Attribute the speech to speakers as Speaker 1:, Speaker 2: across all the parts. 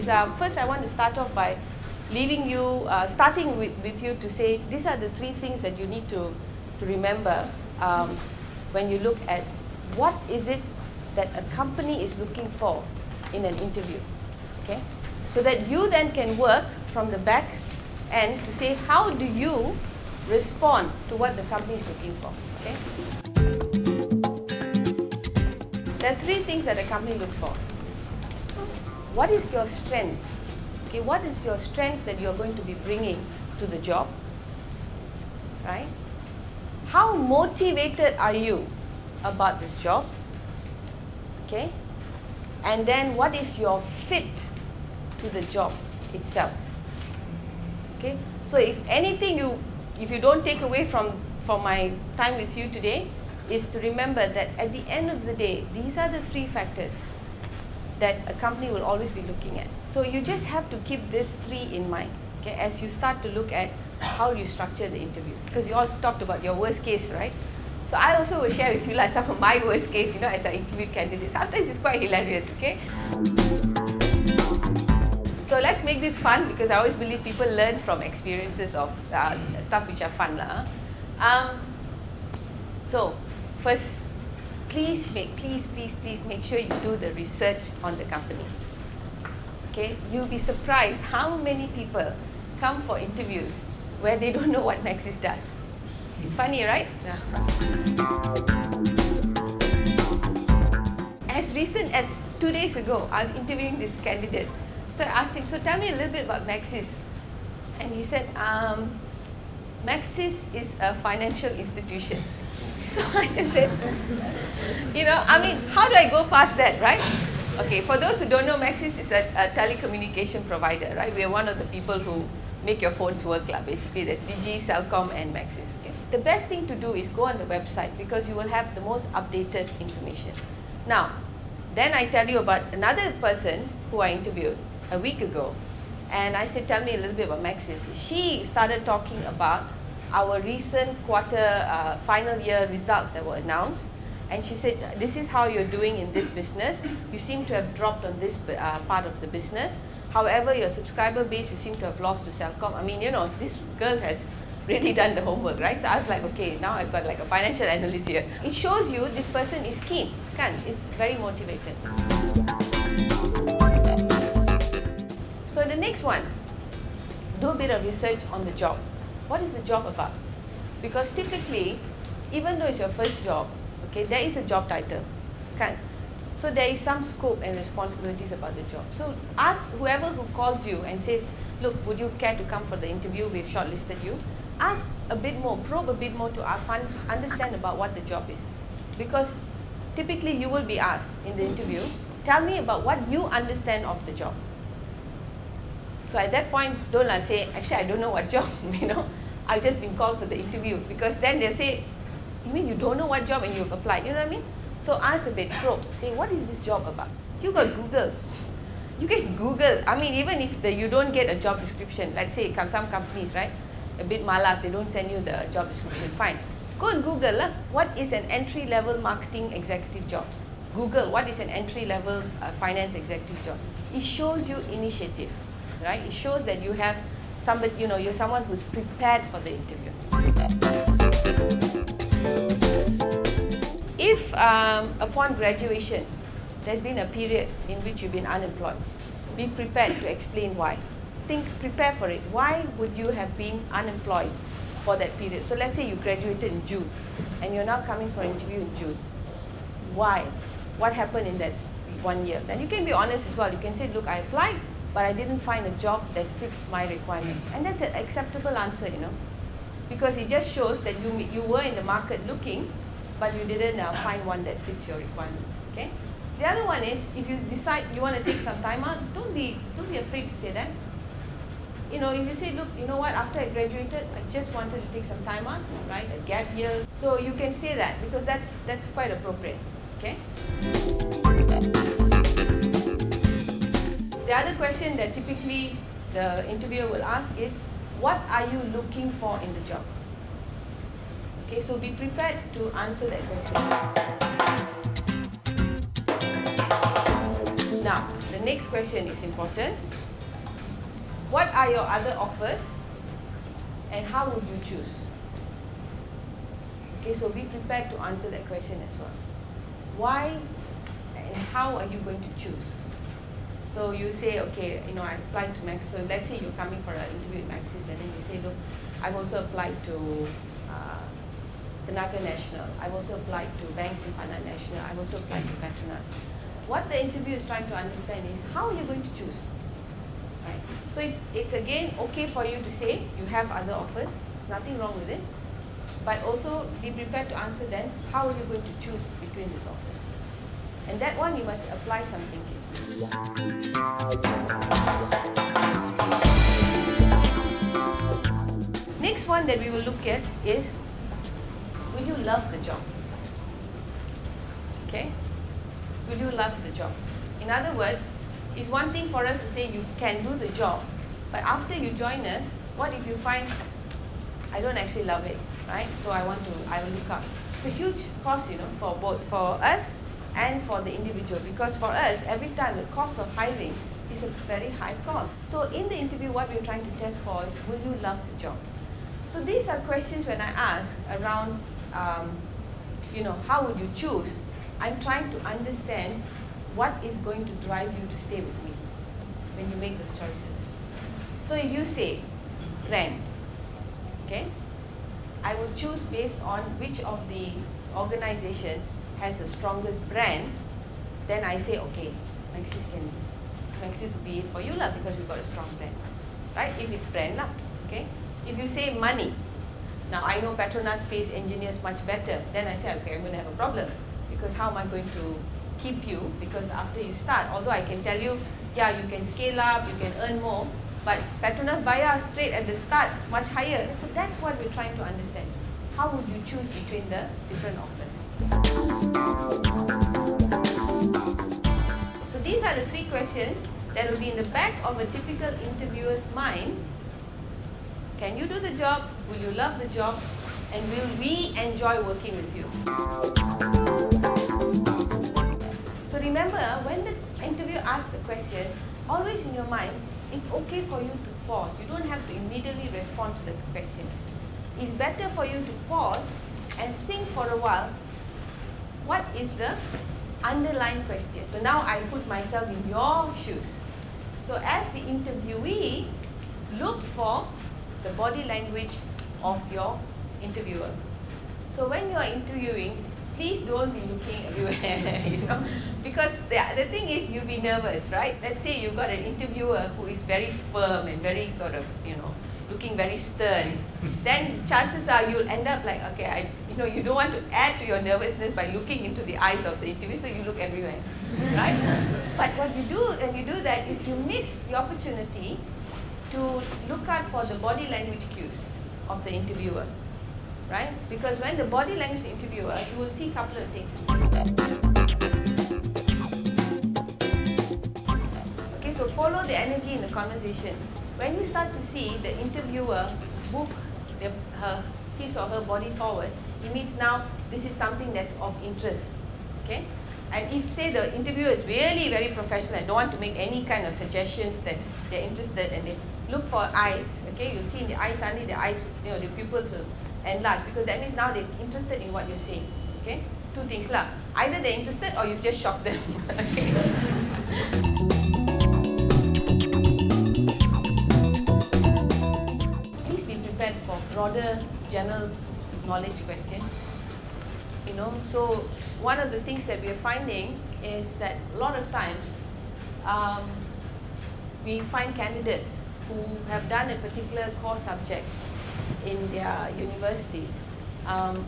Speaker 1: is, first I want to start off by leaving you, starting with you to say, these are the three things that you need to remember when you look at what is it that a company is looking for in an interview, okay? So that you then can work from the back end to say, how do you respond to what the company is looking for, okay? There are three things that a company looks for. What is your strengths? Okay, what is your strengths that you're going to be bringing to the job, right? How motivated are you about this job, okay? And then what is your fit to the job itself, okay? So if anything if you don't take away from my time with you today, is to remember that at the end of the day, these are the three factors that a company will always be looking at. So you just have to keep these three in mind, okay, as you start to look at how you structure the interview. Because you all talked about your worst case, right? So I also will share with you like some of my worst case, as an interview candidate. Sometimes it's quite hilarious, okay? So let's make this fun, because I always believe people learn from experiences of stuff which are fun. So first, please make sure you do the research on the company. Okay, you'll be surprised how many people come for interviews where they don't know what Maxis does. It's funny, right? Yeah. As recent as 2 days ago, I was interviewing this candidate. So I asked him, so tell me a little bit about Maxis. And he said, Maxis is a financial institution. So I just said, how do I go past that, right? Okay, for those who don't know, Maxis is a telecommunication provider, right? We are one of the people who make your phones work. Basically, there's Digi, Celcom, and Maxis. Okay? The best thing to do is go on the website, because you will have the most updated information. Now, then I tell you about another person who I interviewed a week ago. And I said, tell me a little bit about Maxis. She started talking about our recent quarter final year results that were announced. And she said, this is how you're doing in this business. You seem to have dropped on this part of the business. However, your subscriber base, you seem to have lost to Celcom. This girl has really done the homework, right? So I was like, okay, now I've got like a financial analyst here. It shows you this person is keen, it's very motivated. So the next one, do a bit of research on the job. What is the job about? Because typically, even though it's your first job, okay, there is a job title, so there is some scope and responsibilities about the job. So ask whoever who calls you and says, look, would you care to come for the interview? We've shortlisted you. Ask a bit more, probe a bit more to understand about what the job is. Because typically you will be asked in the interview, tell me about what you understand of the job. So at that point, don't say, actually I don't know what job, I've just been called for the interview. Because then they'll say, you mean you don't know what job and you've applied, you know what I mean? So ask a bit, probe, say, what is this job about? You got Google. You can Google, even if you don't get a job description, let's say some companies, right, a bit malas, they don't send you the job description, fine. Go and Google, what is an entry-level marketing executive job? Google, what is an entry-level finance executive job? It shows you initiative, right? It shows that you have somebody, you're someone who's prepared for the interview. If upon graduation, there's been a period in which you've been unemployed, be prepared to explain why. Prepare for it. Why would you have been unemployed for that period? So let's say you graduated in June, and you're now coming for an interview in June. Why? What happened in that 1 year? Then you can be honest as well. You can say, look, I applied, but I didn't find a job that fits my requirements. And that's an acceptable answer, because it just shows that you were in the market looking, but you didn't find one that fits your requirements, okay? The other one is, if you decide you want to take some time out, don't be afraid to say that. If you say, look, you know what, after I graduated, I just wanted to take some time out, right, a gap year. So you can say that, because that's quite appropriate, okay? The other question that typically the interviewer will ask is, what are you looking for in the job? Okay, so be prepared to answer that question. Now, the next question is important. What are your other offers and how would you choose? Okay, so be prepared to answer that question as well. Why and how are you going to choose? So you say, okay, I applied to Max. So let's say you're coming for an interview at Maxis, and then you say, look, I've also applied to Tenaga National. I've also applied to Bank Simpanan National. I've also applied to Petronas. What the interview is trying to understand is how are you going to choose? Right? So it's again okay for you to say you have other offers. There's nothing wrong with it. But also be prepared to answer then how are you going to choose between these offers. And that one you must apply some thinking. Next one that we will look at is, will you love the job? Okay? Will you love the job? In other words, it's one thing for us to say you can do the job, but after you join us, what if you find, I don't actually love it, right? So I will look up. It's a huge cost, for both, for us and for the individual, because for us, every time the cost of hiring is a very high cost. So in the interview, what we're trying to test for is, will you love the job? So these are questions when I ask around, how would you choose? I'm trying to understand what is going to drive you to stay with me when you make those choices. So if you say brand, okay, I will choose based on which of the organization has the strongest brand, then I say, okay, Maxis will be it for you lah, because we've got a strong brand, right? If it's brand lah, okay. If you say money, now I know Petronas pays engineers much better, then I say, okay, I'm going to have a problem, because how am I going to keep you? Because after you start, although I can tell you, yeah, you can scale up, you can earn more, but Petronas bayar straight at the start much higher. So that's what we're trying to understand. How would you choose between the different offers? So these are the three questions that will be in the back of a typical interviewer's mind. Can you do the job? Will you love the job? And will we enjoy working with you? So remember, when the interviewer asks the question, always in your mind, it's okay for you to pause. You don't have to immediately respond to the question. It's better for you to pause and think for a while, what is the underlying question? So now I put myself in your shoes. So as the interviewee, look for the body language of your interviewer. So when you are interviewing, please don't be looking everywhere, because the thing is, you'll be nervous, right? Let's say you've got an interviewer who is very firm and very sort of, looking very stern. Then chances are you'll end up like, okay, you don't want to add to your nervousness by looking into the eyes of the interviewer, so you look everywhere, right? But what you do when you do that is you miss the opportunity to look out for the body language cues of the interviewer, right? Because when the body language interviewer, you will see a couple of things. Okay, so follow the energy in the conversation. When you start to see the interviewer move his or her body forward, it means now this is something that's of interest, okay? And if, say, the interviewer is really very professional and don't want to make any kind of suggestions that they're interested, and they look for eyes, okay? You see in the eyes, suddenly the eyes, the pupils will enlarge, because that means now they're interested in what you're saying, okay? Two things lah. Either they're interested or you've just shocked them, okay? Please be prepared for broader general knowledge question. So one of the things that we are finding is that a lot of times we find candidates who have done a particular core subject in their university, and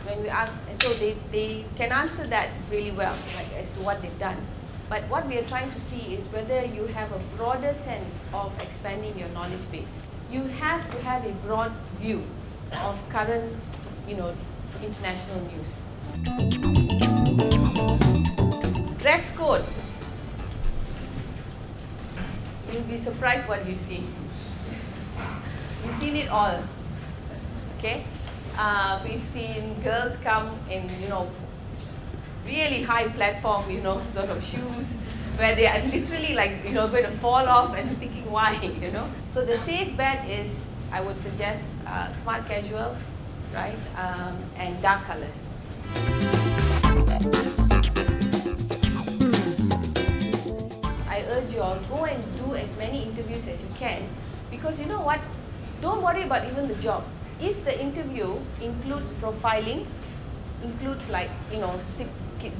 Speaker 1: when we ask, and so they can answer that really well, like as to what they've done. But what we are trying to see is whether you have a broader sense of expanding your knowledge base. You have to have a broad view of current, international news. Dress code. You'll be surprised what you've seen. We've seen it all. Okay? We've seen girls come in, really high platform, sort of shoes. where they are literally like, going to fall off and thinking why. So the safe bet is, I would suggest smart casual, right, and dark colors. I urge you all, go and do as many interviews as you can, because you know what, don't worry about even the job. If the interview includes profiling, includes like,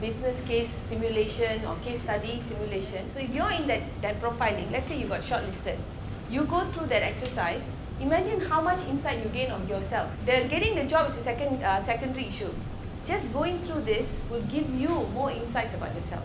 Speaker 1: business case simulation or case study simulation, so if you're in that profiling, let's say you got shortlisted, you go through that exercise, imagine how much insight you gain of yourself. Getting the job is a secondary issue. Just going through this will give you more insights about yourself.